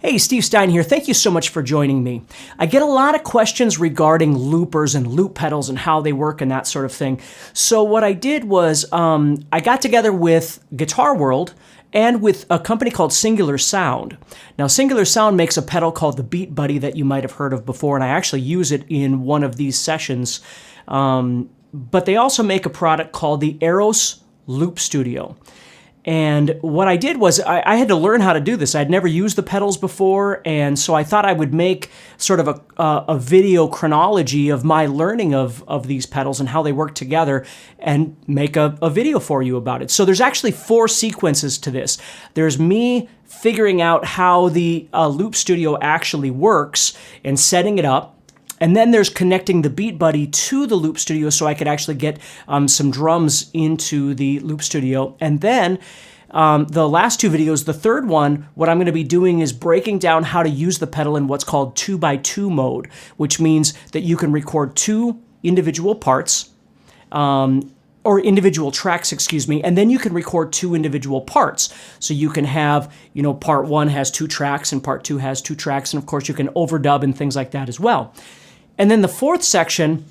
Hey, Steve Stine here. Thank you so much for joining me. I get a lot of questions regarding loopers and loop pedals and how they work and that sort of thing. So what I did was I got together with Guitar World and with a company called Singular Sound. Now, Singular Sound makes a pedal called the Beat Buddy that you might have heard of before, and I actually use it in one of these sessions. But they also make a product called the Aeros Loop Studio. And what I did was I had to learn how to do this. I'd never used the pedals before, and so I thought I would make sort of a video chronology of my learning of these pedals and how they work together and make a video for you about it. So there's actually 4 sequences to this. There's me figuring out how the Loop Studio actually works and setting it up. And then there's connecting the Beat Buddy to the Loop Studio so I could actually get some drums into the Loop Studio. And then the last 2 videos, the third one, what I'm going to be doing is breaking down how to use the pedal in what's called 2x2 mode, which means that you can record 2 individual parts, or individual tracks, excuse me, and then you can record 2 individual parts. So you can have, part 1 has 2 tracks and part 2 has 2 tracks, and of course you can overdub and things like that as well. And then the 4th section,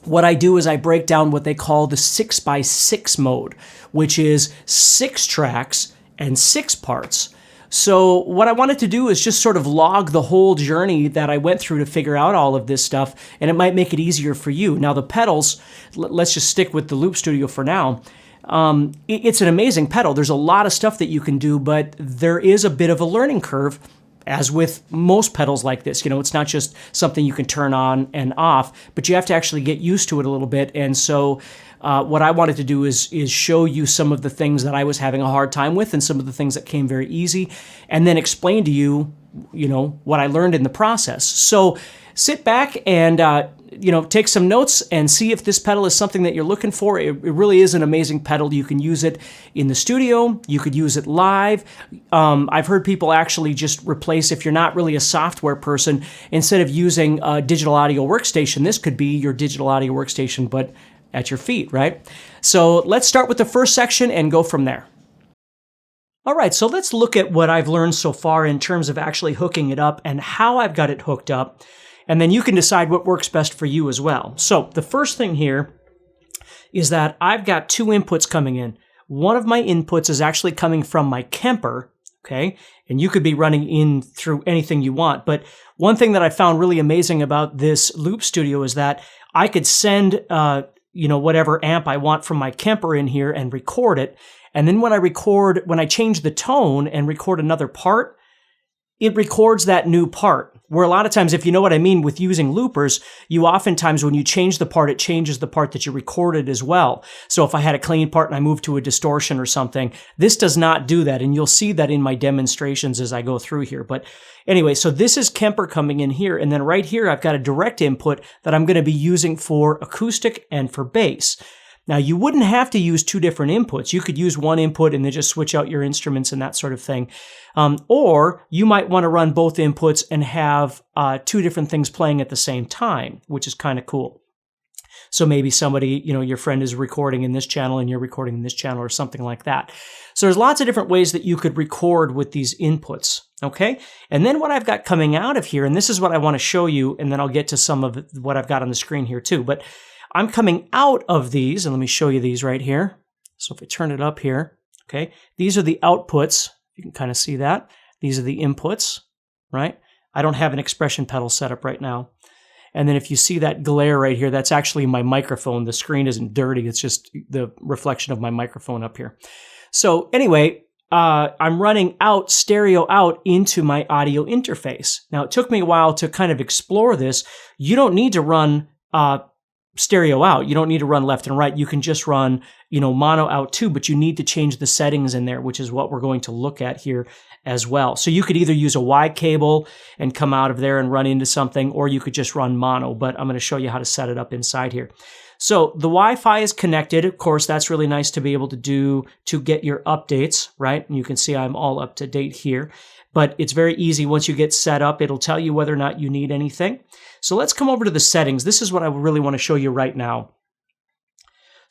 what I do is I break down what they call the 6x6 mode, which is 6 tracks and 6 parts. So what I wanted to do is just sort of log the whole journey that I went through to figure out all of this stuff, and it might make it easier for you. Now the pedals, let's just stick with the Loop Studio for now. It's an amazing pedal. There's a lot of stuff that you can do, but there is a bit of a learning curve, as with most pedals like this. It's not just something you can turn on and off, but you have to actually get used to it a little bit. And so what I wanted to do is show you some of the things that I was having a hard time with and some of the things that came very easy, and then explain to you, what I learned in the process. So sit back and take some notes and see if this pedal is something that you're looking for. It really is an amazing pedal. You can use it in the studio. You could use it live. I've heard people actually just replace, if you're not really a software person, instead of using a digital audio workstation, this could be your digital audio workstation, but at your feet, right? So let's start with the first section and go from there. All right, so let's look at what I've learned so far in terms of actually hooking it up and how I've got it hooked up. And then you can decide what works best for you as well. So the first thing here is that I've got 2 inputs coming in. One of my inputs is actually coming from my Kemper, okay? And you could be running in through anything you want. But one thing that I found really amazing about this Loop Studio is that I could send, whatever amp I want from my Kemper in here and record it. And then when I change the tone and record another part, it records that new part. Where a lot of times, if you know what I mean with using loopers, you oftentimes, when you change the part, it changes the part that you recorded as well. So if I had a clean part and I moved to a distortion or something, this does not do that. And you'll see that in my demonstrations as I go through here. But anyway, so this is Kemper coming in here. And then right here, I've got a direct input that I'm going to be using for acoustic and for bass. Now, you wouldn't have to use 2 different inputs. You could use one input and then just switch out your instruments and that sort of thing. Or you might want to run both inputs and have 2 different things playing at the same time, which is kind of cool. So maybe somebody, your friend is recording in this channel and you're recording in this channel or something like that. So there's lots of different ways that you could record with these inputs, okay? And then what I've got coming out of here, and this is what I want to show you, and then I'll get to some of what I've got on the screen here too, but I'm coming out of these, and let me show you these right here. So if I turn it up here, okay, these are the outputs. You can kind of see that. These are the inputs, right? I don't have an expression pedal set up right now. And then if you see that glare right here, that's actually my microphone. The screen isn't dirty. It's just the reflection of my microphone up here. So anyway, I'm running out, stereo out into my audio interface. Now, it took me a while to kind of explore this. You don't need to run stereo out. You don't need to run left and right. You can just run, mono out too, but you need to change the settings in there, which is what we're going to look at here as well. So you could either use a Y cable and come out of there and run into something, or you could just run mono, but I'm going to show you how to set it up inside here. So the Wi-Fi is connected. Of course, that's really nice to be able to do to get your updates, right? And you can see I'm all up to date here. But it's very easy. Once you get set up, it'll tell you whether or not you need anything. So let's come over to the settings. This is what I really want to show you right now.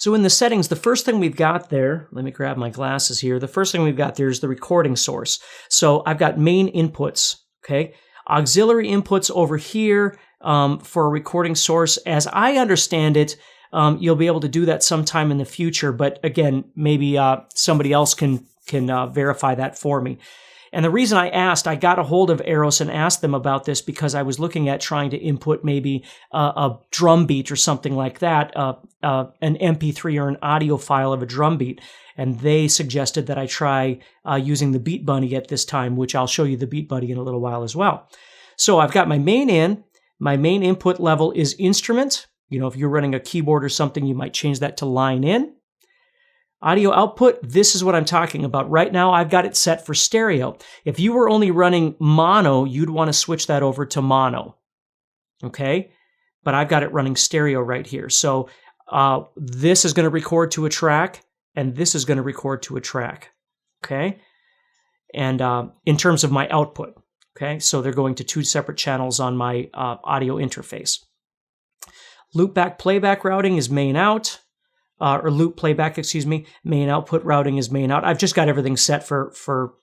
So in the settings, the first thing we've got there, let me grab my glasses here. The first thing we've got there is the recording source. So I've got main inputs, Okay, auxiliary inputs over here for a recording source. As I understand it, you'll be able to do that sometime in the future, but again, maybe somebody else can verify that for me. And the reason I asked, I got a hold of Aeros and asked them about this because I was looking at trying to input maybe a drum beat or something like that, an MP3 or an audio file of a drum beat. And they suggested that I try using the Beat Bunny at this time, which I'll show you the Beat Bunny in a little while as well. So I've got my main in. My main input level is instrument. You know, if you're running a keyboard or something, you might change that to line in. Audio output, this is what I'm talking about. Right now, I've got it set for stereo. If you were only running mono, you'd want to switch that over to mono, okay? But I've got it running stereo right here. So this is going to record to a track, and this is going to record to a track, okay? And in terms of my output, okay? So they're going to two separate channels on my audio interface. Loopback playback routing is main out. Or loop playback, excuse me, main output routing is main out. I've just got everything set for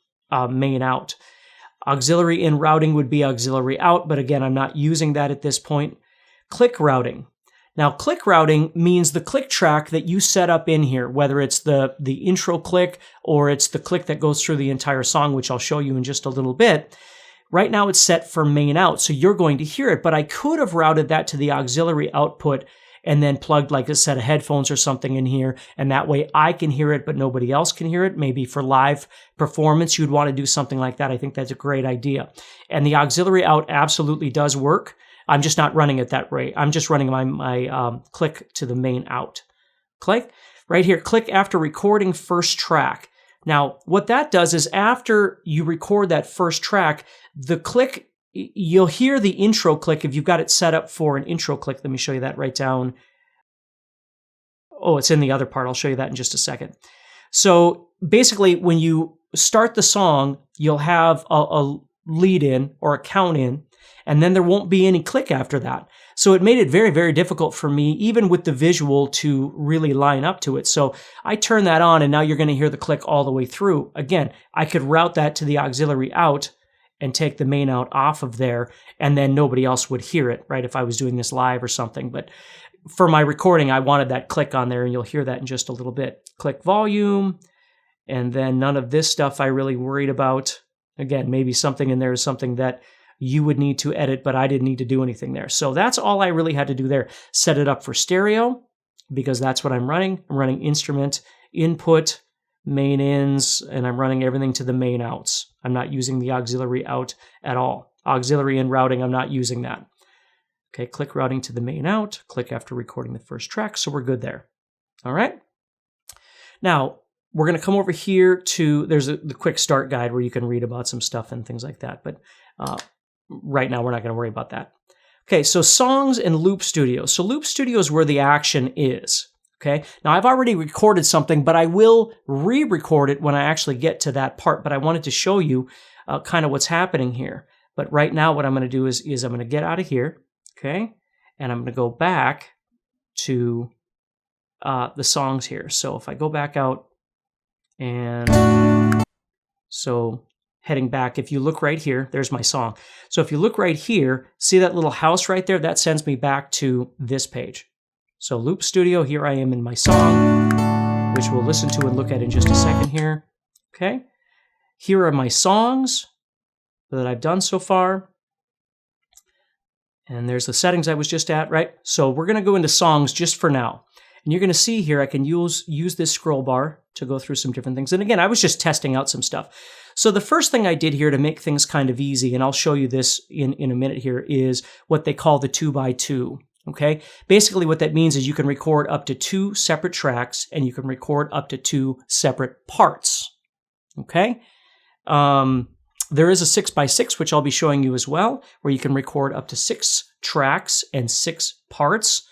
main out. Auxiliary in routing would be auxiliary out, but again, I'm not using that at this point. Click routing. Now, click routing means the click track that you set up in here, whether it's the intro click or it's the click that goes through the entire song, which I'll show you in just a little bit. Right now, it's set for main out, so you're going to hear it, but I could have routed that to the auxiliary output and then plugged like a set of headphones or something in here, and that way I can hear it, but nobody else can hear it. Maybe for live performance, you'd want to do something like that. I think that's a great idea. And the auxiliary out absolutely does work. I'm just not running it that way. I'm just running my click to the main out. Click. Right here, click after recording first track. Now, what that does is after you record that first track, the click, you'll hear the intro click if you've got it set up for an intro click. Let me show you that right down. Oh, it's in the other part. I'll show you that in just a second. So basically, when you start the song, you'll have a lead in or a count in, and then there won't be any click after that. So it made it very, very difficult for me, even with the visual, to really line up to it. So I turn that on, and now you're going to hear the click all the way through. Again, I could route that to the auxiliary out and take the main out off of there, and then nobody else would hear it, right, if I was doing this live or something. But for my recording, I wanted that click on there, and you'll hear that in just a little bit. Click volume, and then none of this stuff I really worried about. Again, maybe something in there is something that you would need to edit, but I didn't need to do anything there. So that's all I really had to do there. Set it up for stereo, because that's what I'm running. I'm running instrument, input, main ins, and I'm running everything to the main outs. I'm not using the auxiliary out at all. Auxiliary in routing, I'm not using that. Okay, click routing to the main out, click after recording the first track, so we're good there. All right? Now, we're going to come over here to, there's the quick start guide where you can read about some stuff and things like that, but right now we're not going to worry about that. Okay, so songs and Loop Studio. So Loop Studio is where the action is. Okay, now I've already recorded something, but I will re-record it when I actually get to that part. But I wanted to show you kind of what's happening here. But right now what I'm going to do is I'm going to get out of here, okay, and I'm going to go back to the songs here. So if I go back out, and so heading back, if you look right here, there's my song. So if you look right here, see that little house right there? That sends me back to this page. So Loop Studio, here I am in my song, which we'll listen to and look at in just a second here. Okay. Here are my songs that I've done so far. And there's the settings I was just at, right? So we're going to go into songs just for now. And you're going to see here I can use this scroll bar to go through some different things. And again, I was just testing out some stuff. So the first thing I did here to make things kind of easy, and I'll show you this in a minute here, is what they call the 2x2. Okay, basically what that means is you can record up to 2 separate tracks and you can record up to 2 separate parts. Okay, there is a 6x6, which I'll be showing you as well, where you can record up to 6 tracks and 6 parts.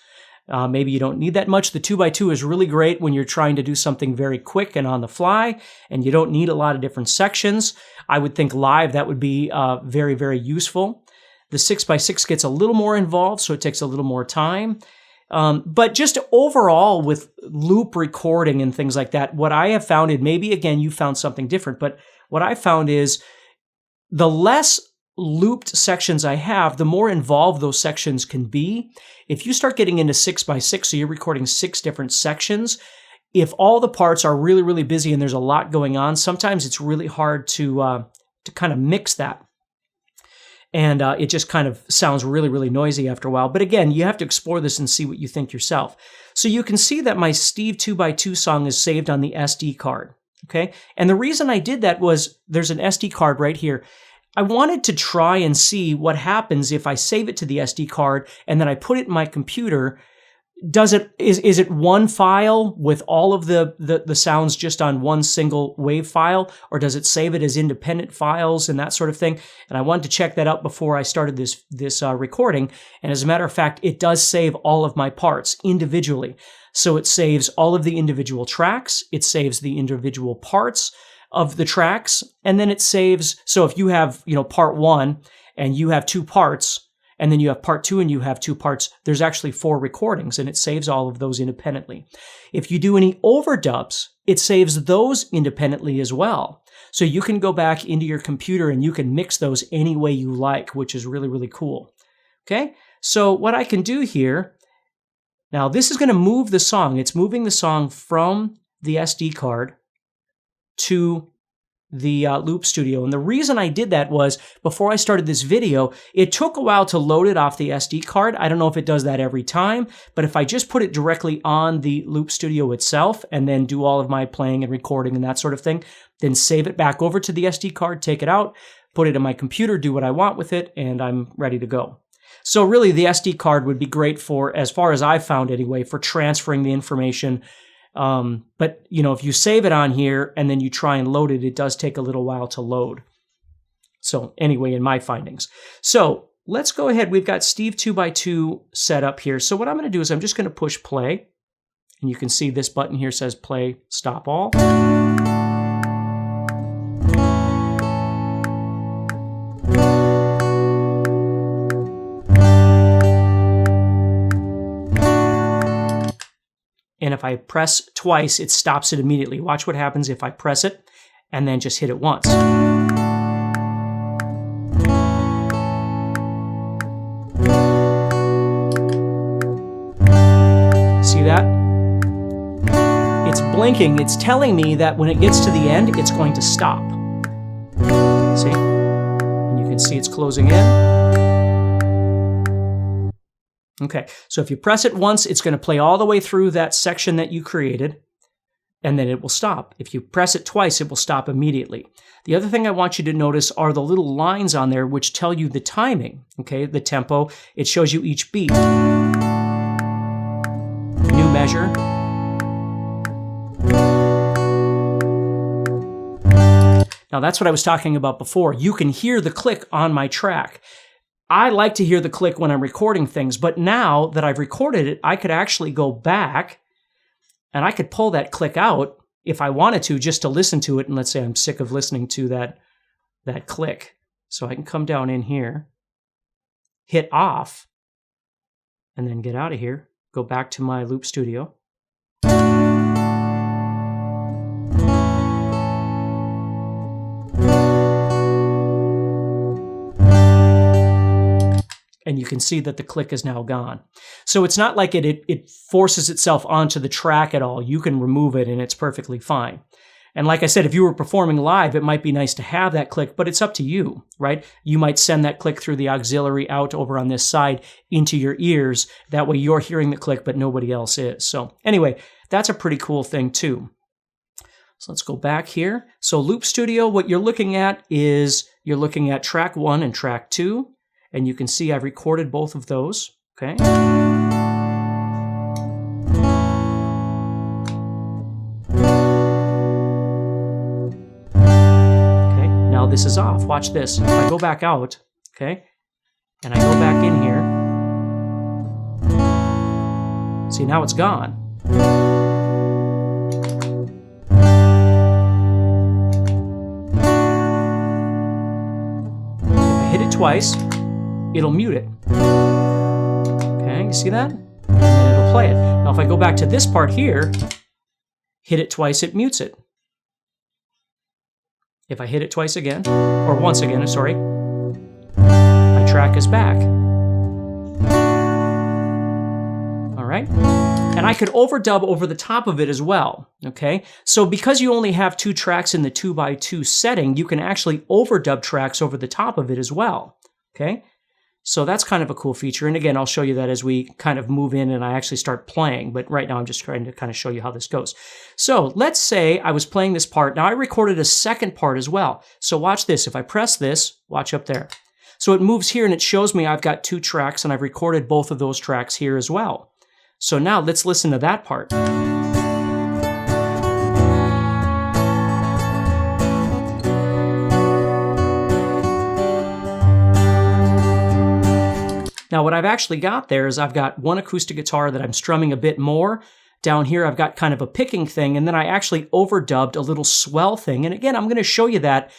Maybe you don't need that much. The 2x2 is really great when you're trying to do something very quick and on the fly, and you don't need a lot of different sections. I would think live that would be very, very useful. The 6x6 gets a little more involved, so it takes a little more time. But just overall with loop recording and things like that, what I have found, and maybe again you found something different, but what I found is the less looped sections I have, the more involved those sections can be. If you start getting into 6x6, so you're recording 6 different sections, if all the parts are really, really busy and there's a lot going on, sometimes it's really hard to kind of mix that. And it just kind of sounds really, really noisy after a while. But again, you have to explore this and see what you think yourself. So you can see that my Steve 2x2 song is saved on the SD card, okay? And the reason I did that was there's an SD card right here. I wanted to try and see what happens if I save it to the SD card and then I put it in my computer. Is it one file with all of the sounds just on one single wave file, or does it save it as independent files and that sort of thing? And I wanted to check that out before I started this recording. And as a matter of fact, it does save all of my parts individually. So it saves all of the individual tracks. It saves the individual parts of the tracks, and then it saves. So if you have, part 1 and you have 2 parts, and then you have part 2 and you have 2 parts, there's actually 4 recordings, and it saves all of those independently. If you do any overdubs, it saves those independently as well. So you can go back into your computer and you can mix those any way you like, which is really, really cool. Okay, so what I can do here, now this is going to move the song. It's moving the song from the SD card to the Loop Studio. And the reason I did that was, before I started this video, it took a while to load it off the SD card. I don't know if it does that every time, but if I just put it directly on the Loop Studio itself and then do all of my playing and recording and that sort of thing, then save it back over to the SD card, take it out, put it in my computer, do what I want with it, and I'm ready to go. So really, the SD card would be great for, as far as I've found anyway, for transferring the information. But, if you save it on here and then you try and load it, it does take a little while to load. So anyway, in my findings. So let's go ahead. We've got Steve 2x2 set up here. So what I'm going to do is I'm just going to push play. And you can see this button here says play, stop all. And if I press twice, it stops it immediately. Watch what happens if I press it and then just hit it once. See that? It's blinking. It's telling me that when it gets to the end, it's going to stop. See? And you can see it's closing in. Okay, so if you press it once, it's going to play all the way through that section that you created, and then it will stop. If you press it twice, it will stop immediately. The other thing I want you to notice are the little lines on there which tell you the timing, okay, the tempo. It shows you each beat. New measure. Now that's what I was talking about before. You can hear the click on my track. I like to hear the click when I'm recording things, but now that I've recorded it, I could actually go back and I could pull that click out if I wanted to, just to listen to it. And let's say I'm sick of listening to that click. So I can come down in here, hit off, and then get out of here, go back to my Loop Studio. And you can see that the click is now gone. So it's not like it forces itself onto the track at all. You can remove it and it's perfectly fine. And like I said, if you were performing live, it might be nice to have that click, but it's up to you, right? You might send that click through the auxiliary out over on this side into your ears. That way you're hearing the click, but nobody else is. So anyway, that's a pretty cool thing too. So let's go back here. So Loop Studio, what you're looking at is you're looking at track 1 and track 2. And you can see I've recorded both of those, okay? Okay, now this is off. Watch this. If I go back out, okay, and I go back in here, see, now it's gone. If I hit it twice, it'll mute it. Okay, you see that? And then it'll play it. Now if I go back to this part here, hit it twice, it mutes it. If I hit it twice again, or once again, sorry, track is back. All right. And I could overdub over the top of it as well, okay? So because you only have 2 tracks in the 2x2 setting, you can actually overdub tracks over the top of it as well, okay? So that's kind of a cool feature. And again, I'll show you that as we kind of move in and I actually start playing, but right now I'm just trying to kind of show you how this goes. So let's say I was playing this part. Now I recorded a second part as well. So watch this. If I press this, watch up there. So it moves here and it shows me I've got 2 tracks and I've recorded both of those tracks here as well. So now let's listen to that part. Now what I've actually got there is I've got one acoustic guitar that I'm strumming a bit more. Down here I've got kind of a picking thing, and then I actually overdubbed a little swell thing. And again, I'm going to show you that,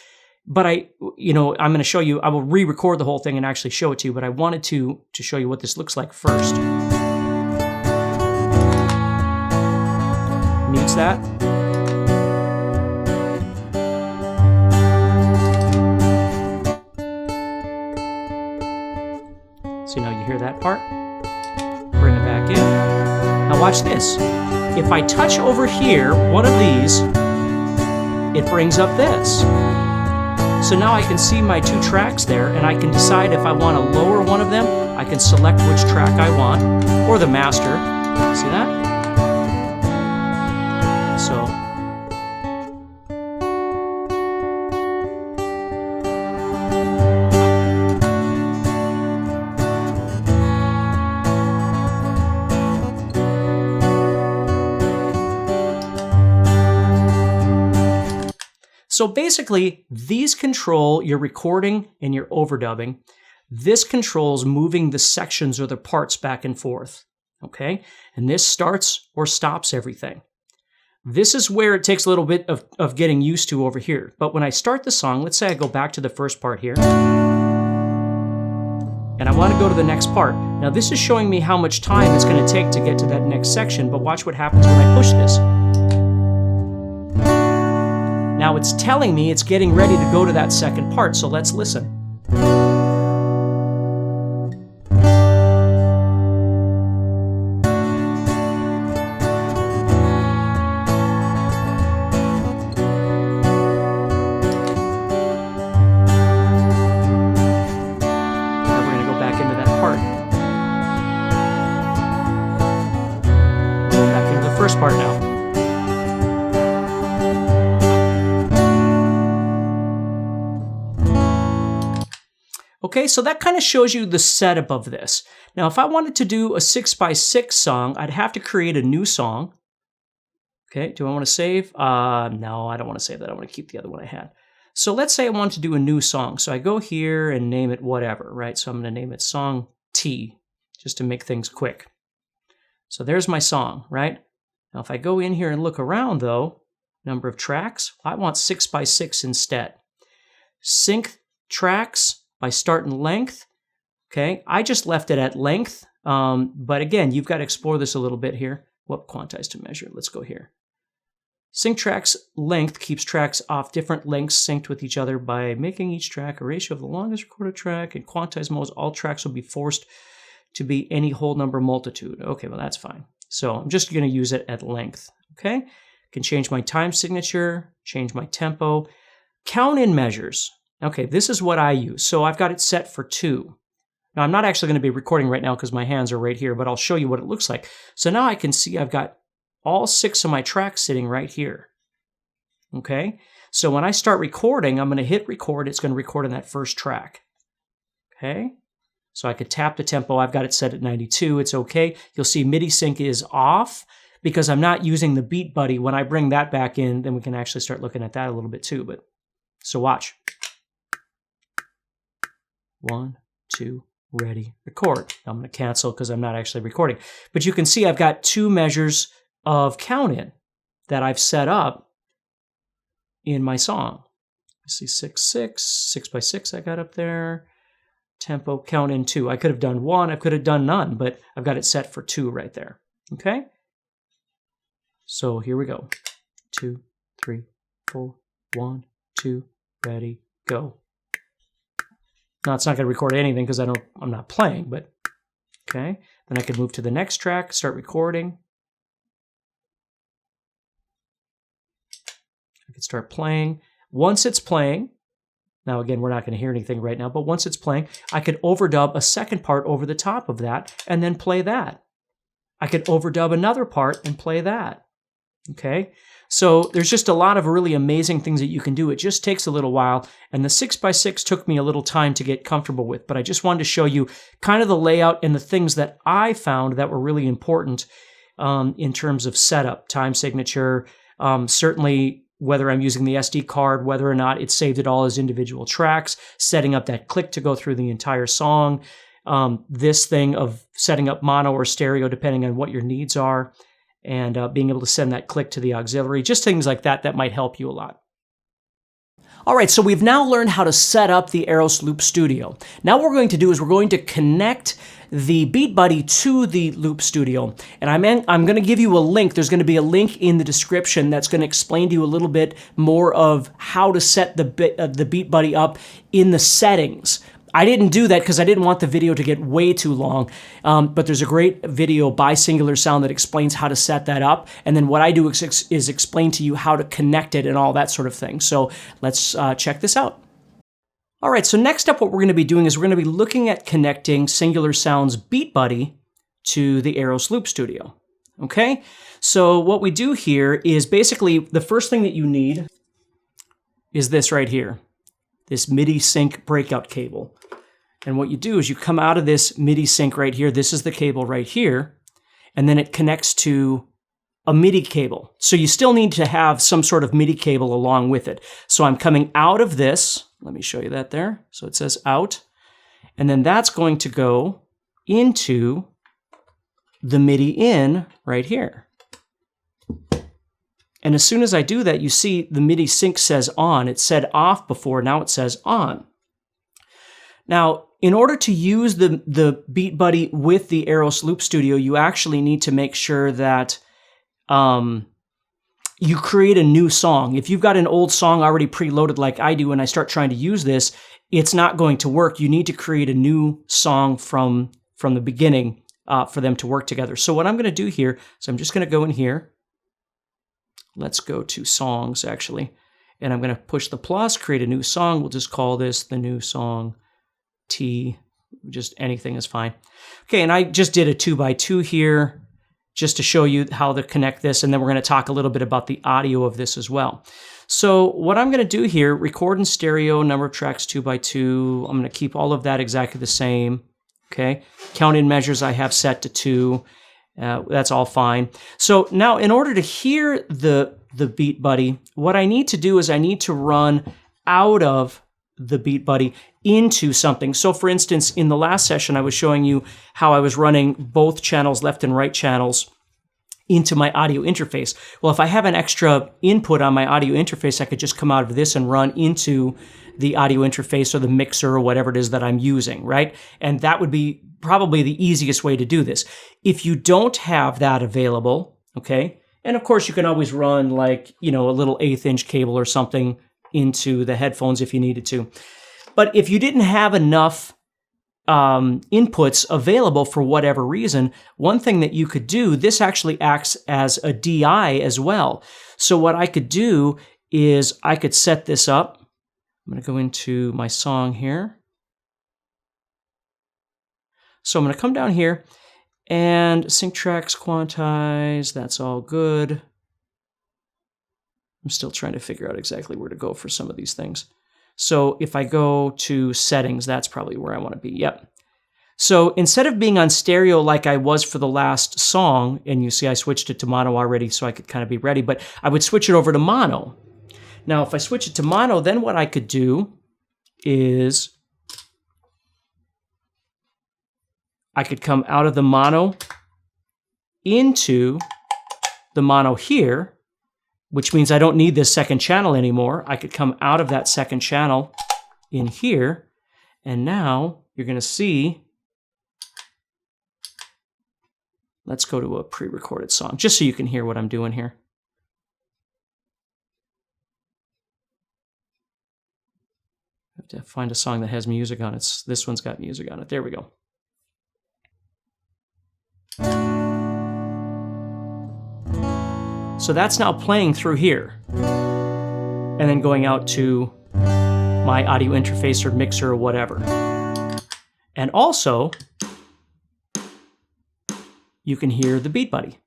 but I'm going to show you, I will re-record the whole thing and actually show it to you, but I wanted to show you what this looks like first. Mutes that. So now you hear that part. Bring it back in. Now watch this. If I touch over here, one of these, it brings up this. So now I can see my 2 tracks there, and I can decide if I want to lower one of them. I can select which track I want, or the master. See that? So basically, these control your recording and your overdubbing. This controls moving the sections or the parts back and forth, okay? And this starts or stops everything. This is where it takes a little bit of getting used to over here. But when I start the song, let's say I go back to the first part here, and I want to go to the next part. Now this is showing me how much time it's going to take to get to that next section, but watch what happens when I push this. Now it's telling me it's getting ready to go to that second part, so let's listen. Now we're going to go back into that part. Back into the first part now. Okay, so that kind of shows you the setup of this. Now, if I wanted to do a 6x6 song, I'd have to create a new song. Okay, do I want to save? No, I don't want to save that. I want to keep the other one I had. So let's say I want to do a new song. So I go here and name it whatever, right? So I'm going to name it Song T, just to make things quick. So there's my song, right? Now, if I go in here and look around, though, number of tracks, I want 6x6 instead. Sync tracks by start and length, okay? I just left it at length, but again, you've got to explore this a little bit here. What quantize to measure? Let's go here. Sync tracks length keeps tracks off different lengths synced with each other by making each track a ratio of the longest recorded track. In quantize modes, all tracks will be forced to be any whole number multitude. Okay, well that's fine. So I'm just going to use it at length, okay? I can change my time signature, change my tempo, count in measures. Okay, this is what I use. So I've got it set for 2. Now I'm not actually going to be recording right now because my hands are right here, but I'll show you what it looks like. So now I can see I've got all 6 of my tracks sitting right here. Okay, so when I start recording, I'm going to hit record. It's going to record on that first track. Okay, so I could tap the tempo. I've got it set at 92. It's okay. You'll see MIDI sync is off because I'm not using the Beat Buddy. When I bring that back in, then we can actually start looking at that a little bit too. But so watch. 1, 2, ready, record. I'm going to cancel because I'm not actually recording. But you can see I've got 2 measures of count in that I've set up in my song. I see 6/6, 6x6 I got up there. Tempo, count in 2. I could have done 1, I could have done none, but I've got it set for 2 right there. Okay? So here we go. 2, 3, 4, 1, 2, ready, go. Now it's not going to record anything because I'm not playing, but okay. Then I could move to the next track, start recording. I could start playing. Once it's playing, now again, we're not going to hear anything right now, but once it's playing, I could overdub a second part over the top of that and then play that. I could overdub another part and play that. Okay? So there's just a lot of really amazing things that you can do. It just takes a little while, and the 6x6 took me a little time to get comfortable with, but I just wanted to show you kind of the layout and the things that I found that were really important in terms of setup, time signature, certainly whether I'm using the SD card, whether or not it saved it all as individual tracks, setting up that click to go through the entire song, this thing of setting up mono or stereo depending on what your needs are, and being able to send that click to the auxiliary, just things like that that might help you a lot. All right, so we've now learned how to set up the Aeros Loop Studio. Now what we're going to do is we're going to connect the Beat Buddy to the Loop Studio. And I'm going to give you a link. There's going to be a link in the description that's going to explain to you a little bit more of how to set the Beat Buddy up in the settings. I didn't do that because I didn't want the video to get way too long, but there's a great video by Singular Sound that explains how to set that up, and then what I do is explain to you how to connect it and all that sort of thing. So let's check this out. All right, so next up what we're going to be doing is we're going to be looking at connecting Singular Sound's Beat Buddy to the Aeros Loop Studio. Okay, so what we do here is basically the first thing that you need is this right here, this MIDI sync breakout cable. And what you do is you come out of this MIDI sync right here. This is the cable right here. And then it connects to a MIDI cable. So you still need to have some sort of MIDI cable along with it. So I'm coming out of this. Let me show you that there. So it says out. And then that's going to go into the MIDI in right here. And as soon as I do that, you see the MIDI sync says on. It said off before, now it says on. Now, in order to use the Beat Buddy with the Aeros Loop Studio, you actually need to make sure that you create a new song. If you've got an old song already preloaded like I do and I start trying to use this, it's not going to work. You need to create a new song from the beginning for them to work together. So what I'm going to do here is I'm just going to go in here. Let's go to songs, actually. And I'm going to push the plus, create a new song. We'll just call this the new song T. Just anything is fine. Okay, and I just did a 2x2 here just to show you how to connect this. And then we're going to talk a little bit about the audio of this as well. So what I'm going to do here, record in stereo, number of tracks 2x2. I'm going to keep all of that exactly the same. Okay, count in measures I have set to 2. That's all fine. So now in order to hear the Beat Buddy, what I need to do is I need to run out of the Beat Buddy into something. So for instance, in the last session, I was showing you how I was running both channels, left and right channels, into my audio interface. Well, if I have an extra input on my audio interface, I could just come out of this and run into the audio interface or the mixer or whatever it is that I'm using, right? And that would be probably the easiest way to do this. If you don't have that available, okay, and of course you can always run like, you know, a little 1/8 inch cable or something into the headphones if you needed to. But if you didn't have enough inputs available for whatever reason, one thing that you could do, this actually acts as a DI as well. So what I could do is I could set this up. I'm going to go into my song here. So I'm going to come down here and sync tracks, quantize, that's all good. I'm still trying to figure out exactly where to go for some of these things. So if I go to settings, that's probably where I want to be. Yep. So instead of being on stereo like I was for the last song, and you see I switched it to mono already so I could kind of be ready, but I would switch it over to mono. Now, if I switch it to mono, then what I could do is I could come out of the mono into the mono here, which means I don't need this second channel anymore. I could come out of that second channel in here, and now you're going to see, let's go to a pre-recorded song, just so you can hear what I'm doing here. to find a song that has music on it. This one's got music on it. There we go. So that's now playing through here. And then going out to my audio interface or mixer or whatever. And also, you can hear the Beat Buddy.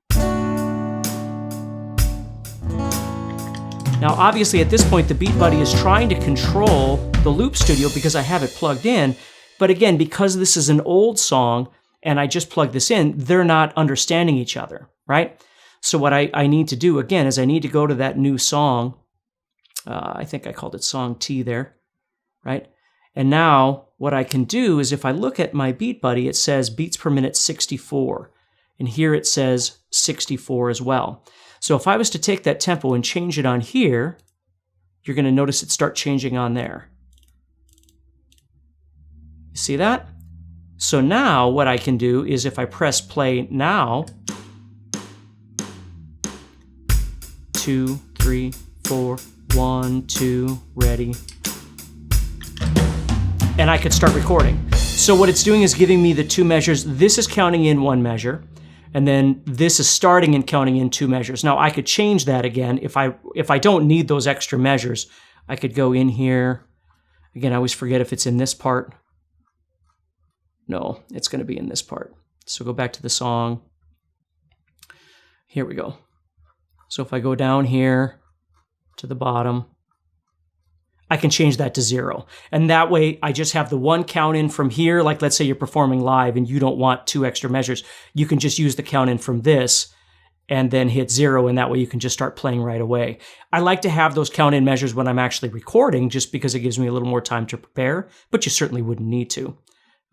Now, obviously, at this point, the Beat Buddy is trying to control the Loop Studio because I have it plugged in. But again, because this is an old song and I just plugged this in, they're not understanding each other, right? So what I need to do, again, is I need to go to that new song. I think I called it Song T there, right? And now what I can do is if I look at my Beat Buddy, it says beats per minute 64. And here it says 64 as well. So if I was to take that tempo and change it on here, you're going to notice it start changing on there. You see that? So now what I can do is if I press play now, 2, 3, 4, 1, 2, ready. And I could start recording. So what it's doing is giving me the 2 measures. This is counting in 1 measure. And then this is starting and counting in 2 measures. Now I could change that again. If I don't need those extra measures, I could go in here. Again, I always forget if it's in this part. No, it's going to be in this part. So go back to the song. Here we go. So if I go down here to the bottom, I can change that to 0. And that way I just have the 1 count in from here. Like let's say you're performing live and you don't want 2 extra measures. You can just use the count in from this and then hit 0. And that way you can just start playing right away. I like to have those count in measures when I'm actually recording just because it gives me a little more time to prepare, but you certainly wouldn't need to.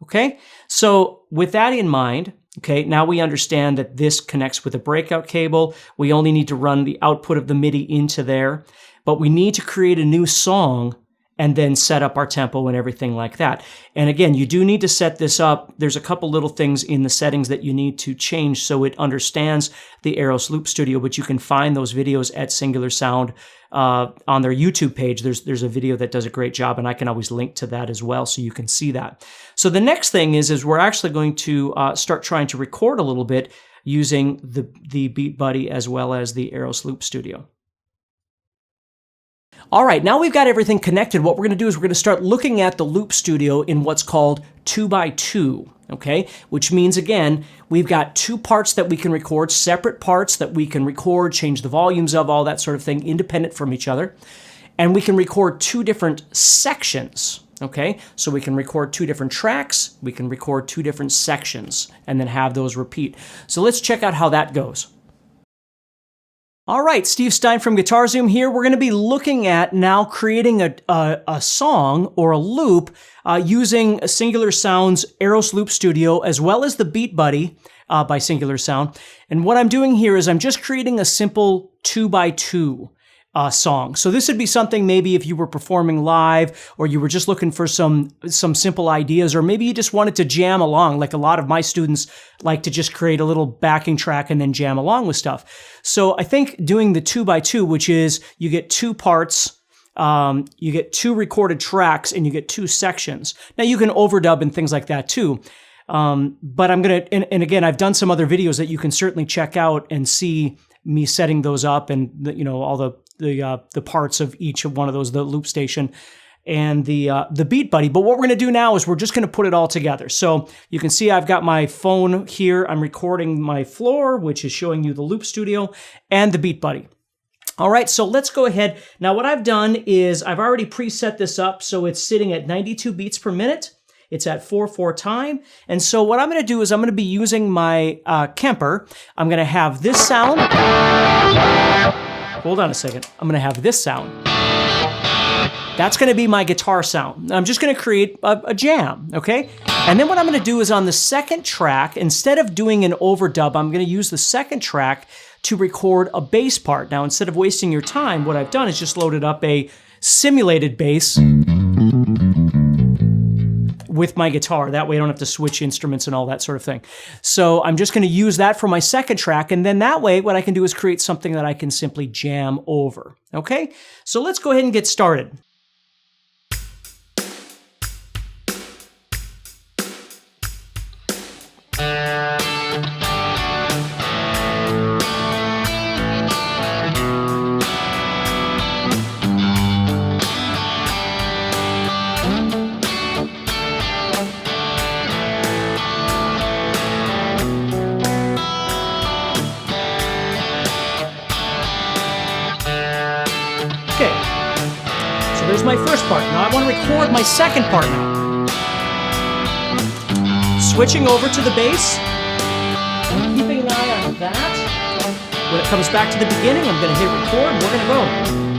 Okay. So with that in mind, okay, now we understand that this connects with a breakout cable. We only need to run the output of the MIDI into there. But we need to create a new song and then set up our tempo and everything like that. And again, you do need to set this up. There's a couple little things in the settings that you need to change so it understands the Aeros Loop Studio, but you can find those videos at Singular Sound on their YouTube page. There's a video that does a great job, and I can always link to that as well so you can see that. So the next thing is we're actually going to start trying to record a little bit using the Beat Buddy as well as the Aeros Loop Studio. All right, now we've got everything connected. What we're going to do is we're going to start looking at the Loop Studio in what's called 2x2, okay? Which means, again, we've got 2 parts that we can record, separate parts that we can record, change the volumes of, all that sort of thing, independent from each other. And we can record 2 different sections, okay? So we can record 2 different tracks, we can record 2 different sections, and then have those repeat. So let's check out how that goes. All right, Steve Stine from Guitar Zoom here. We're going to be looking at now creating a song or a loop using Singular Sound's Aeros Loop Studio as well as the Beat Buddy by Singular Sound. And what I'm doing here is I'm just creating a simple 2x2 song. So this would be something maybe if you were performing live or you were just looking for some simple ideas, or maybe you just wanted to jam along. Like a lot of my students like to just create a little backing track and then jam along with stuff. So I think doing the 2x2, which is you get 2 parts, you get 2 recorded tracks, and you get 2 sections. Now you can overdub and things like that too. But I'm going to, and again, I've done some other videos that you can certainly check out and see me setting those up and all the parts of each of one of those, the loop station and the Beat Buddy. But what we're going to do now is we're just going to put it all together. So you can see I've got my phone here. I'm recording my floor, which is showing you the Loop Studio and the Beat Buddy. All right, so let's go ahead. Now what I've done is I've already preset this up so it's sitting at 92 beats per minute. It's at 4/4 time. And so what I'm going to do is I'm going to be using my Kemper. I'm going to have this sound. Hold on a second. I'm going to have this sound. That's going to be my guitar sound. I'm just going to create a jam, okay? And then what I'm going to do is on the second track, instead of doing an overdub, I'm going to use the second track to record a bass part. Now, instead of wasting your time, what I've done is just loaded up a simulated bass with my guitar. That way I don't have to switch instruments and all that sort of thing. So I'm just going to use that for my second track, and then that way what I can do is create something that I can simply jam over. Okay? So let's go ahead and get started. my first part. Now I want to record my second part now. Switching over to the bass, keeping an eye on that. When it comes back to the beginning, I'm going to hit record, and we're going to go.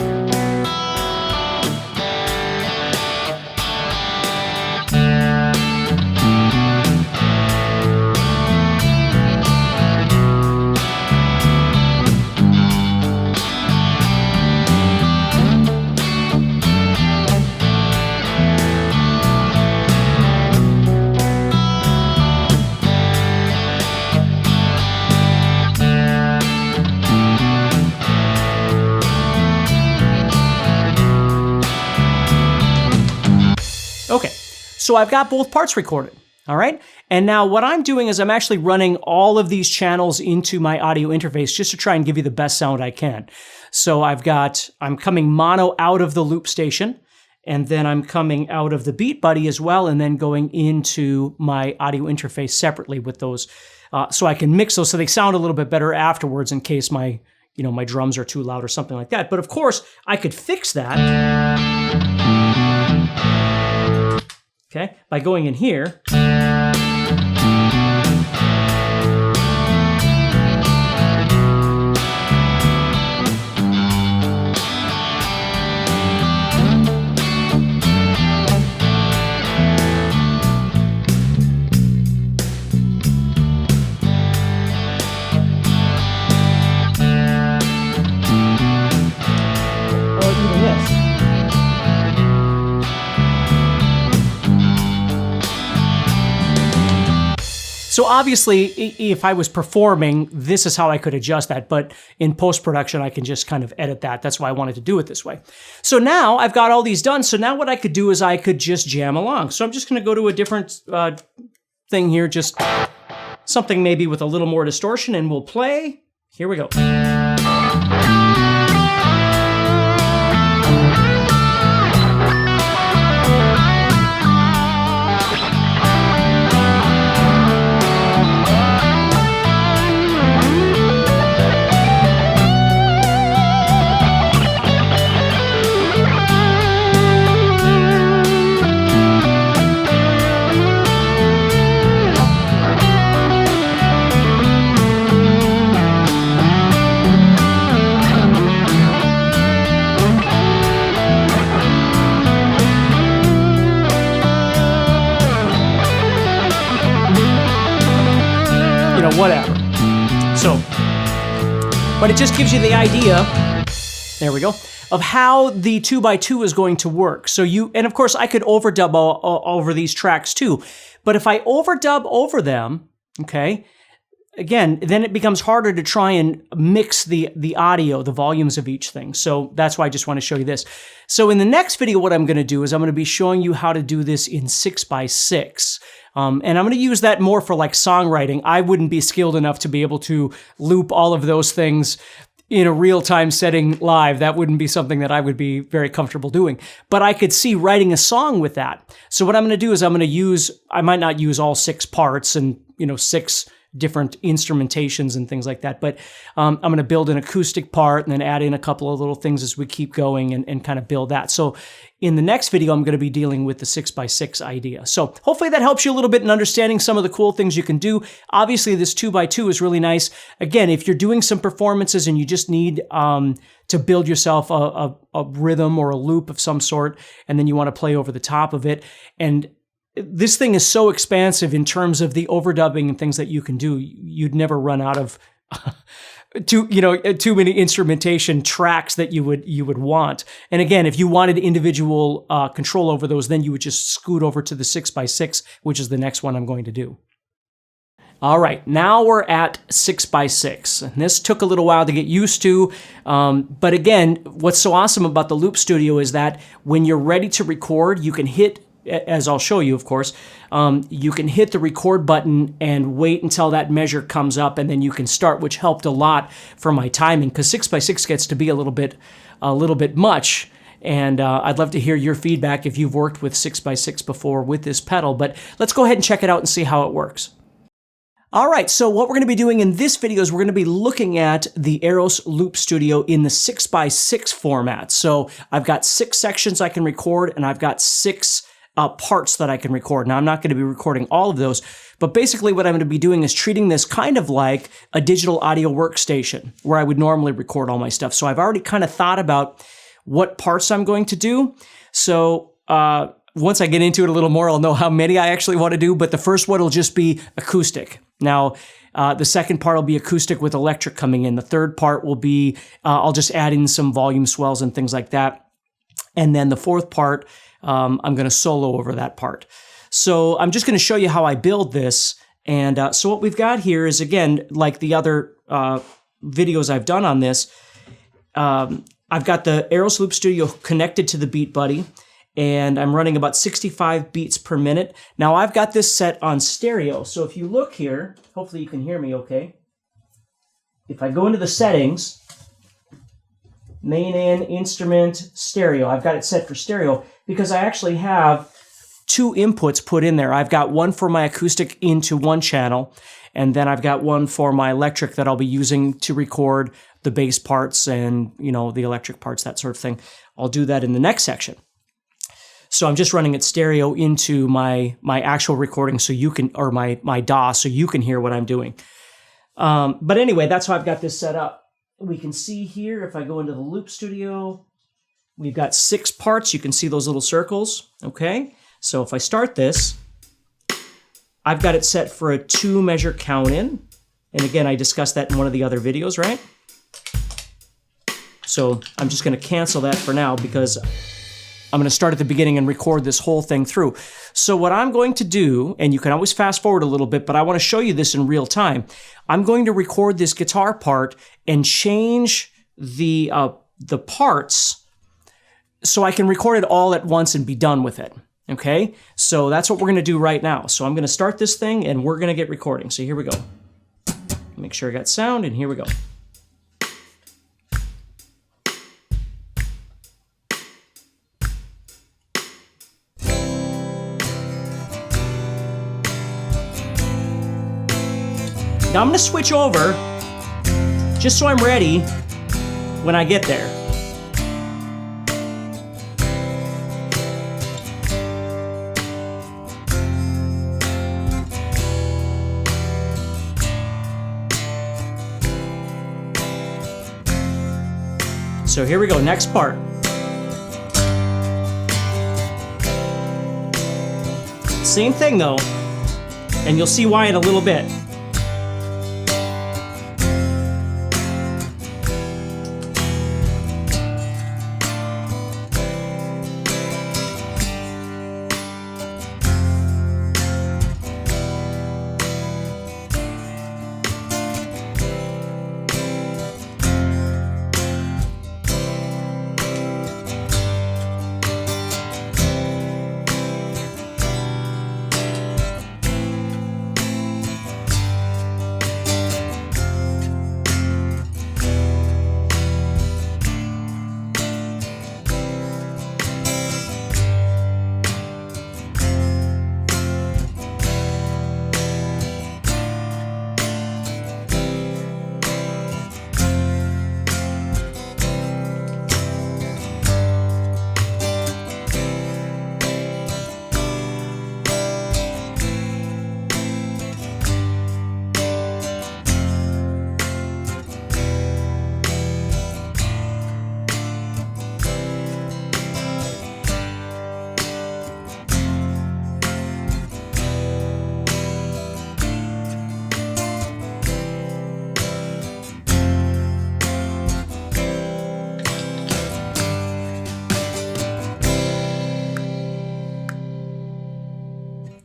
Okay, so I've got both parts recorded, all right? And now what I'm doing is I'm actually running all of these channels into my audio interface just to try and give you the best sound I can. So I'm coming mono out of the loop station, and then I'm coming out of the Beat Buddy as well, and then going into my audio interface separately with those, so I can mix those so they sound a little bit better afterwards in case my drums are too loud or something like that. But of course, I could fix that. Okay, by going in here. Or even this. So obviously, if I was performing, this is how I could adjust that, but in post-production, I can just kind of edit that. That's why I wanted to do it this way. So now I've got all these done, so now what I could do is I could just jam along. So I'm just gonna go to a different thing here, just something maybe with a little more distortion, and we'll play. Here we go. Whatever. So, but it just gives you the idea, there we go, of how the 2x2 is going to work. So and of course I could overdub over these tracks too, but if I overdub over them, okay, again, then it becomes harder to try and mix the audio, the volumes of each thing. So that's why I just want to show you this. So in the next video, what I'm going to do is I'm going to be showing you how to do this in 6x6. And I'm going to use that more for like songwriting. I wouldn't be skilled enough to be able to loop all of those things in a real-time setting live. That wouldn't be something that I would be very comfortable doing. But I could see writing a song with that. So what I'm going to do is I might not use all 6 parts and, 6 different instrumentations and things like that. But I'm going to build an acoustic part and then add in a couple of little things as we keep going and kind of build that. So in the next video, I'm going to be dealing with the 6x6 idea. So hopefully that helps you a little bit in understanding some of the cool things you can do. Obviously, this 2x2 is really nice. Again, if you're doing some performances and you just need to build yourself a rhythm or a loop of some sort, and then you want to play over the top of it, and this thing is so expansive in terms of the overdubbing and things that you can do. You'd never run out of too many instrumentation tracks that you would want. And again, if you wanted individual control over those, then you would just scoot over to the 6x6, which is the next one I'm going to do. All right, now we're at 6x6. And this took a little while to get used to. But again, what's so awesome about the Loop Studio is that when you're ready to record, you can hit, as I'll show you, of course, you can hit the record button and wait until that measure comes up, and then you can start, which helped a lot for my timing, because 6x6 gets to be a little bit much. And I'd love to hear your feedback if you've worked with 6x6 before with this pedal. But let's go ahead and check it out and see how it works. All right, so what we're going to be doing in this video is we're going to be looking at the Aeros Loop Studio in the 6x6 format. So I've got 6 sections I can record, and I've got 6 parts that I can record. Now, I'm not going to be recording all of those, but basically what I'm going to be doing is treating this kind of like a digital audio workstation where I would normally record all my stuff. So I've already kind of thought about what parts I'm going to do. So once I get into it a little more, I'll know how many I actually want to do, but the first one will just be acoustic. Now, the second part will be acoustic with electric coming in. The third part will be, I'll just add in some volume swells and things like that. And then the fourth part, I'm going to solo over that part. So I'm just going to show you how I build this. And so what we've got here is, again, like the other videos I've done on this, I've got the Aeros Loop Studio connected to the Beat Buddy, and I'm running about 65 beats per minute. Now I've got this set on stereo. So if you look here, hopefully you can hear me okay. If I go into the settings, main in, instrument, stereo, I've got it set for stereo because I actually have 2 inputs put in there. I've got one for my acoustic into one channel, and then I've got one for my electric that I'll be using to record the bass parts and, you know, the electric parts, that sort of thing. I'll do that in the next section. So I'm just running it stereo into my actual recording so you can, or my DAW, so you can hear what I'm doing. But anyway, that's how I've got this set up. We can see here, if I go into the Loop Studio, we've got 6 parts. You can see those little circles, okay? So if I start this, I've got it set for a 2 measure count in. And again, I discussed that in one of the other videos, right? So I'm just going to cancel that for now because I'm going to start at the beginning and record this whole thing through. So what I'm going to do, and you can always fast forward a little bit, but I want to show you this in real time. I'm going to record this guitar part and change the parts so I can record it all at once and be done with it. Okay? So that's what we're going to do right now. So I'm going to start this thing and we're going to get recording. So here we go. Make sure I got sound, and here we go. Now I'm going to switch over just so I'm ready when I get there. So here we go, next part. Same thing though, and you'll see why in a little bit.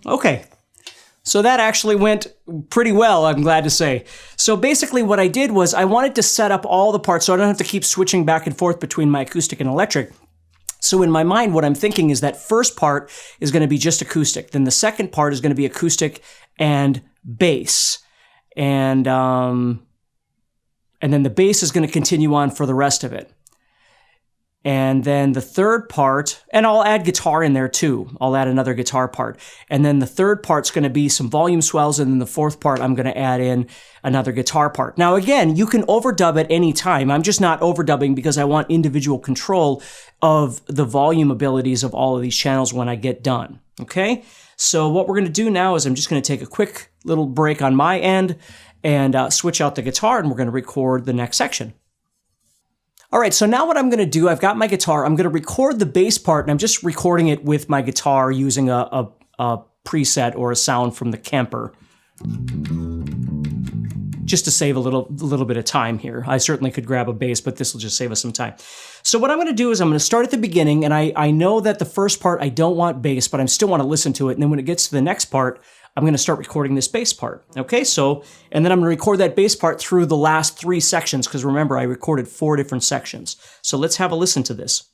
Okay, so that actually went pretty well, I'm glad to say. So basically what I did was I wanted to set up all the parts so I don't have to keep switching back and forth between my acoustic and electric. So in my mind, what I'm thinking is that first part is going to be just acoustic. Then the second part is going to be acoustic and bass. And then the bass is going to continue on for the rest of it. And then the third part, and I'll add guitar in there too. I'll add another guitar part. And then the third part's going to be some volume swells, and then the fourth part I'm going to add in another guitar part. Now again, you can overdub at any time. I'm just not overdubbing because I want individual control of the volume abilities of all of these channels when I get done. Okay? So what we're going to do now is I'm just going to take a quick little break on my end and switch out the guitar, and we're going to record the next section. All right, so now what I'm going to do, I've got my guitar. I'm going to record the bass part, and I'm just recording it with my guitar using a preset or a sound from the Kemper, just to save a little bit of time here. I certainly could grab a bass, but this will just save us some time. So what I'm going to do is I'm going to start at the beginning, and I know that the first part I don't want bass, but I still want to listen to it. And then when it gets to the next part, I'm going to start recording this bass part. Okay, so, and then I'm going to record that bass part through the last 3 sections, because remember, I recorded 4 different sections. So let's have a listen to this.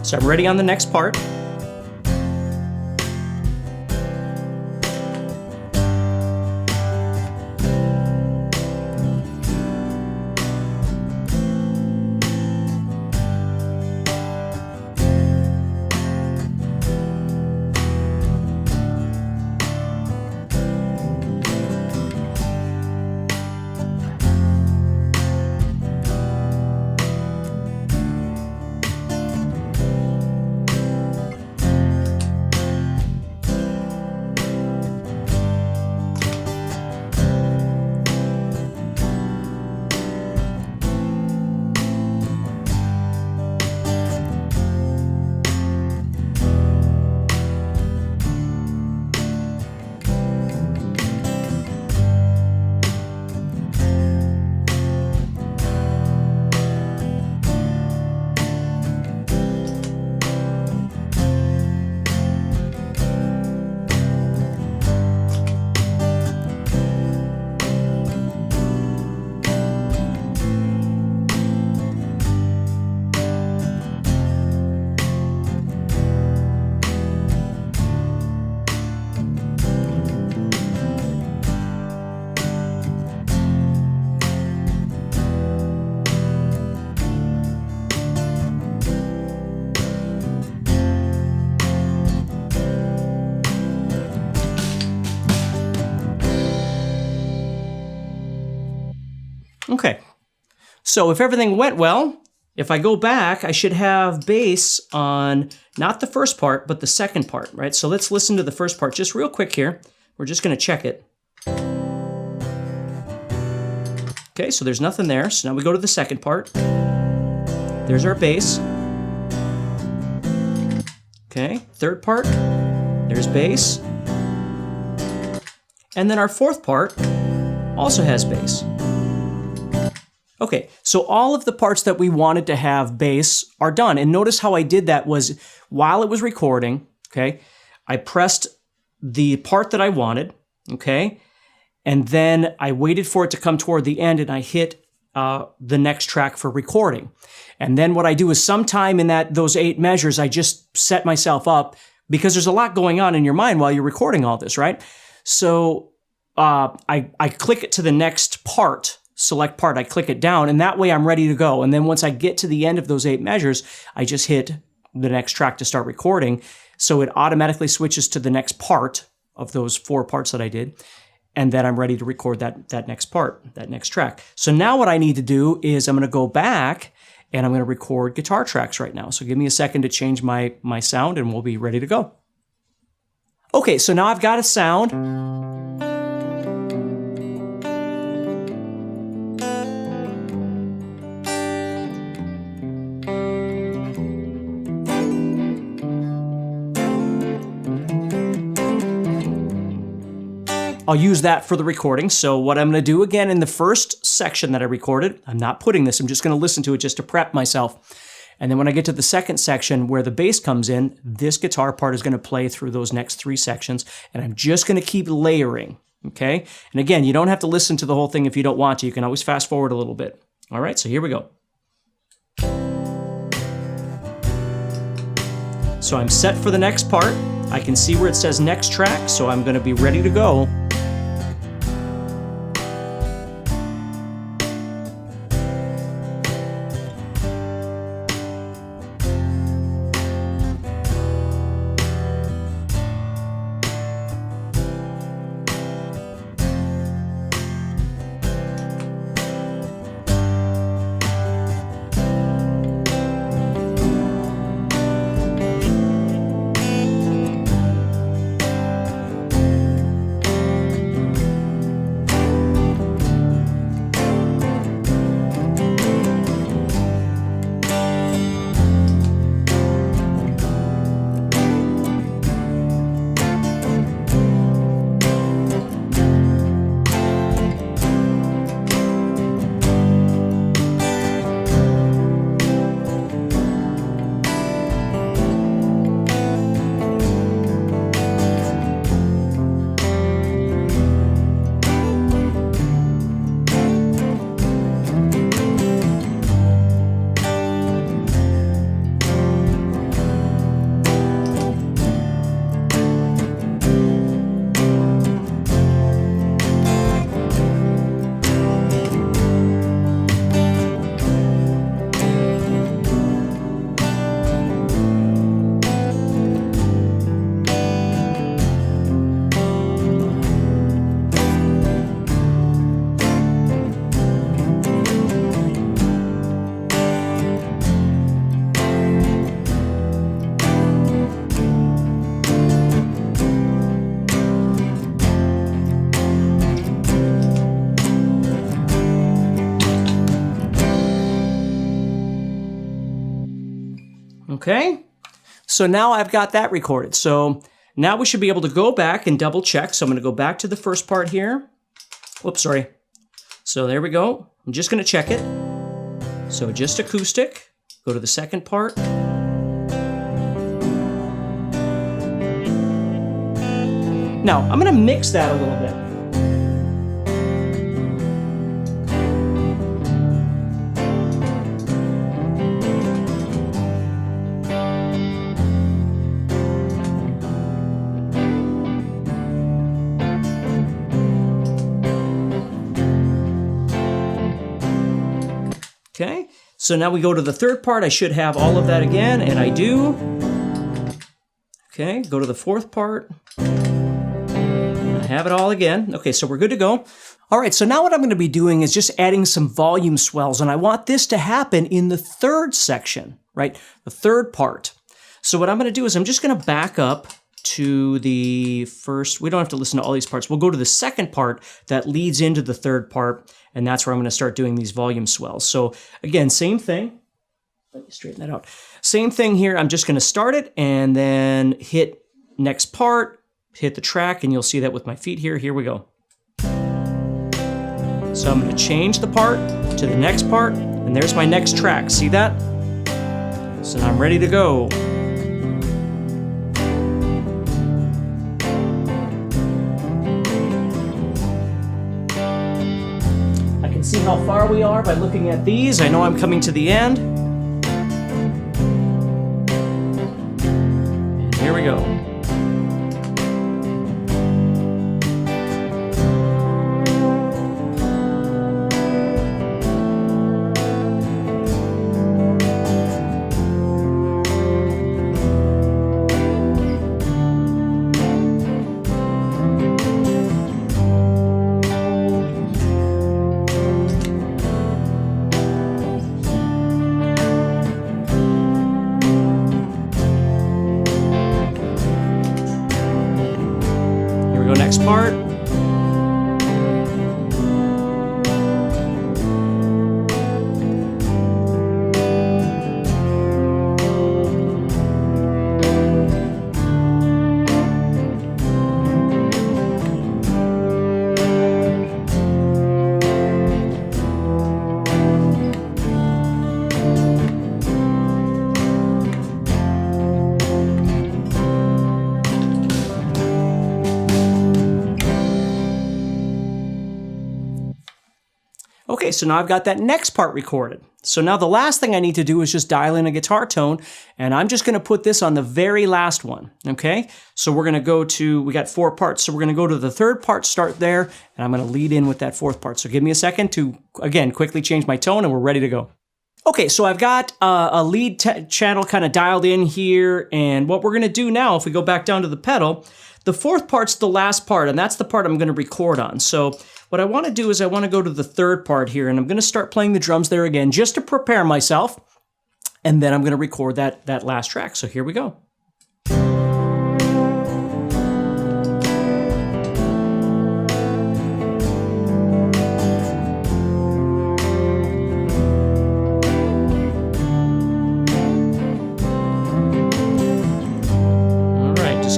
So I'm ready on the next part. Okay, so if everything went well, if I go back, I should have bass on not the first part, but the second part, right? So let's listen to the first part just real quick here. We're just going to check it. Okay, so there's nothing there. So now we go to the second part. There's our bass. Okay, third part, there's bass. And then our fourth part also has bass. Okay, so all of the parts that we wanted to have bass are done. And notice how I did that was while it was recording, okay, I pressed the part that I wanted, okay, and then I waited for it to come toward the end and I hit the next track for recording. And then what I do is sometime in those 8 measures, I just set myself up because there's a lot going on in your mind while you're recording all this, right? So I click it to the next part, select part, I click it down, and that way I'm ready to go. And then once I get to the end of those 8 measures, I just hit the next track to start recording. So it automatically switches to the next part of those 4 parts that I did. And then I'm ready to record that next part, that next track. So now what I need to do is I'm going to go back and I'm going to record guitar tracks right now. So give me a second to change my sound and we'll be ready to go. Okay, so now I've got a sound. I'll use that for the recording. So what I'm going to do again in the first section that I recorded, I'm not putting this, I'm just going to listen to it just to prep myself. And then when I get to the second section where the bass comes in, this guitar part is going to play through those next 3 sections. And I'm just going to keep layering. Okay? And again, you don't have to listen to the whole thing if you don't want to. You can always fast forward a little bit. All right, so here we go. So I'm set for the next part. I can see where it says next track, so I'm going to be ready to go. Okay, so now I've got that recorded. So now we should be able to go back and double check. So I'm going to go back to the first part here. Whoops, sorry. So there we go. I'm just going to check it. So just acoustic. Go to the second part. Now I'm going to mix that a little bit. Okay, so now we go to the third part. I should have all of that again, and I do. Okay, go to the fourth part. I have it all again. Okay, so we're good to go. All right, so now what I'm going to be doing is just adding some volume swells, and I want this to happen in the third section, right? The third part. So what I'm going to do is I'm just going to back up to the first. We don't have to listen to all these parts. We'll go to the second part that leads into the third part, and that's where I'm going to start doing these volume swells. So again, same thing. Let me straighten that out. Same thing here. I'm just going to start it and then hit next part, hit the track, and you'll see that with my feet here. Here we go. So I'm going to change the part to the next part, and there's my next track. See that? So now I'm ready to go. See how far we are by looking at these. I know I'm coming to the end. And here we go. Next part. Okay, so now I've got that next part recorded. So now the last thing I need to do is just dial in a guitar tone, and I'm just gonna put this on the very last one, okay? So we're gonna go to, we got 4 parts, so we're gonna go to the 3rd part, start there, and I'm gonna lead in with that 4th part. So give me a second to, again, quickly change my tone, and we're ready to go. Okay, so I've got a lead channel kind of dialed in here, and what we're gonna do now, if we go back down to the pedal, the 4th part's the last part, and that's the part I'm gonna record on. So what I wanna do is I wanna go to the 3rd part here, and I'm gonna start playing the drums there again, just to prepare myself, and then I'm gonna record that last track. So here we go.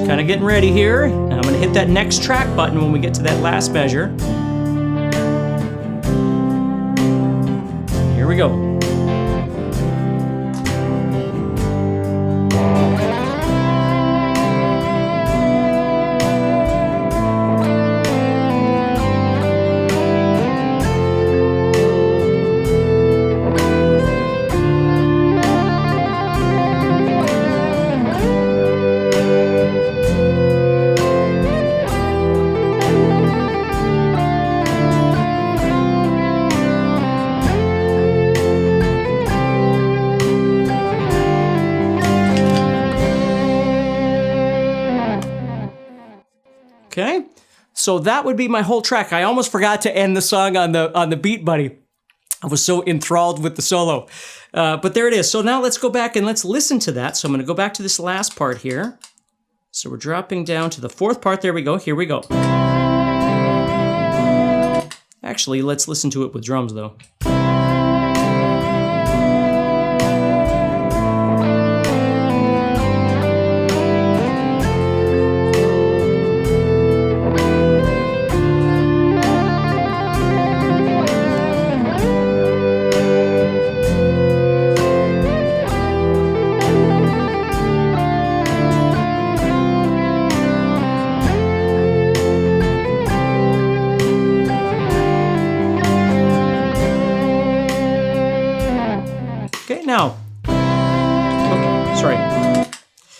Kind of getting ready here. And I'm going to hit that next track button when we get to that last measure. Here we go. Okay, so that would be my whole track. I almost forgot to end the song on the beat, buddy. I was so enthralled with the solo. But there it is. So now let's go back and let's listen to that. So I'm going to go back to this last part here. So we're dropping down to the 4th part. There we go. Here we go. Actually, let's listen to it with drums, though. Okay, now, okay, sorry.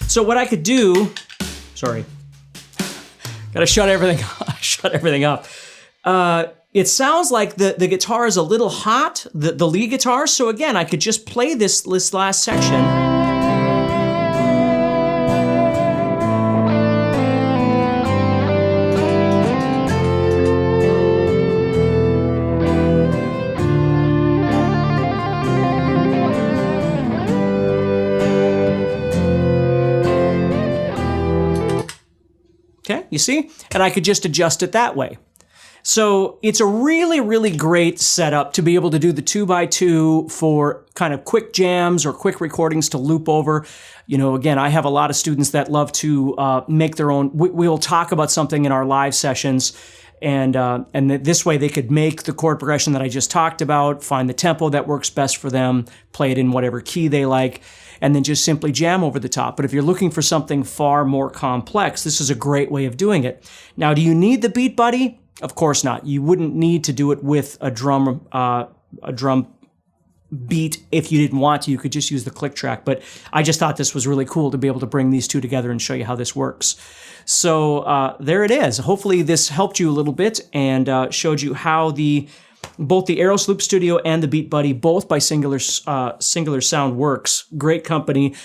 So what I could do, sorry, gotta shut everything up. It sounds like the guitar is a little hot, the lead guitar. So again, I could just play this last section. Okay, you see? And I could just adjust it that way. So it's a really, really great setup to be able to do the 2x2 for kind of quick jams or quick recordings to loop over. You know, again, I have a lot of students that love to make their own. We'll talk about something in our live sessions, and this way they could make the chord progression that I just talked about, find the tempo that works best for them, play it in whatever key they like, and then just simply jam over the top. But if you're looking for something far more complex, this is a great way of doing it. Now, do you need the beat buddy? Of course not. You wouldn't need to do it with a drum beat if you didn't want to. You could just use the click track. But I just thought this was really cool to be able to bring these two together and show you how this works. So there it is. Hopefully this helped you a little bit and showed you how both the Aeros Loop Studio and the Beat Buddy, both by Singular Sound works. Great company.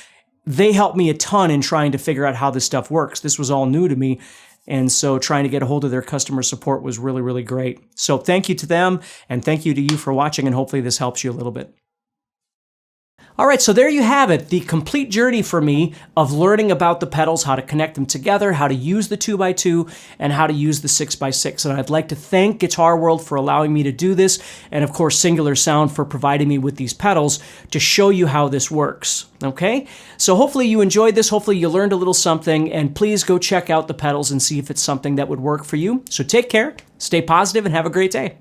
They helped me a ton in trying to figure out how this stuff works. This was all new to me. And so trying to get a hold of their customer support was really, really great. So thank you to them, and thank you to you for watching, and hopefully this helps you a little bit. All right, so there you have it, the complete journey for me of learning about the pedals, how to connect them together, how to use the 2x2, and how to use the 6x6. And I'd like to thank Guitar World for allowing me to do this, and of course Singular Sound for providing me with these pedals to show you how this works, okay? So hopefully you enjoyed this, hopefully you learned a little something, and please go check out the pedals and see if it's something that would work for you. So take care, stay positive, and have a great day.